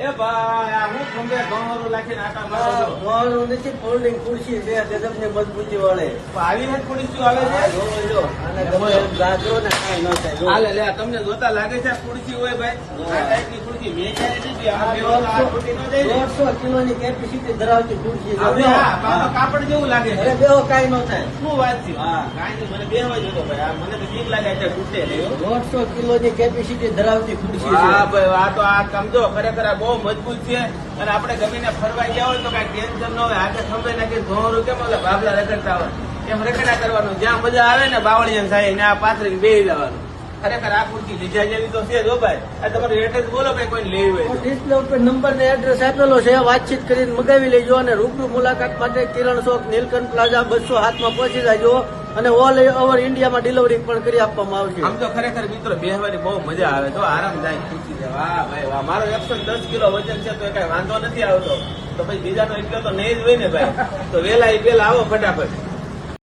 એ ભાઈ આ હું ખંભે ઘણું લાખીને આટા મારો છો. ગોળનું નથી, ફોલ્ડિંગ ખુરશી છે ગજબની મજબૂતી વાળે. આવી હે ખુરશીઓ આવે છે. આને ગમે એમ ગાજો ને કાંઈ ન થાય. હાલે લે તમને જોતા લાગે છે આ ખુરશી હોય ભાઈ. આ ટાઈપની ખુરશી મેં ક્યારે નથી. આમાં બેહો તો આ ખુરશી ન જાય ને. 150 કિલોની કેપેસિટી ધરાવતી ખુરશી છે. હવે હા પાછું કાપડ જેવું લાગે છે. અરે બેહો કાંઈ ન થાય. શું વાત છે? હા. કાંઈ નહીં, મને બેહવા જોતો ભાઈ. આ મને તો બીક લાગે છે તૂટે નહીં હો. 150 કિલોની કેપેસિટી ધરાવતી ખુરશી છે. હા ભાઈ આ તો આ સમજો ખરેખર આ બહુ મજબૂત છે અને આપણે ગમીને ફરવા ગયા હોય તો કઈ ટેન્શન ન હોય. હાથે ખંભે નાખી ઘોરું કેમ ઓલા બાબલા રખડતા હોય એમ રખડા કરવાનું. જ્યાં મજા આવે ને બાવળિયા થાય ને આ પાથરીને બેસી જવાનું. ખરેખર આ ખુરશી લીધા જેવી તો છે જો ભાઈ. આ તમારું એડ્રેસ બોલો ભાઈ કોઈ લેવી હોય તો. ડિસ્પ્લે ઉપર નંબર ને એડ્રેસ આપેલો છે. વાતચીત કરીને મગાવી લેજો અને રૂબરૂ મુલાકાત માટે કિરણ ચોક નીલકંઠ પ્લાઝા 207 માં પહોંચી જાજો અને ઓલ ઓવર ઇન્ડિયામાં ડિલિવરી પણ કરી આપવામાં આવશે. આમ તો ખરેખર મિત્રો બેહવાની બહુ મજા આવે તો આરામદાયક ખુરશી છે. વાહ ભાઈ વાહ. મારો 110 કિલો વજન છે તો કઈ વાંધો નથી આવતો. તો પછી બીજાનો એટલો તો નહીં જ હોય ને ભાઈ. તો વેલા આવો ફટાફટ.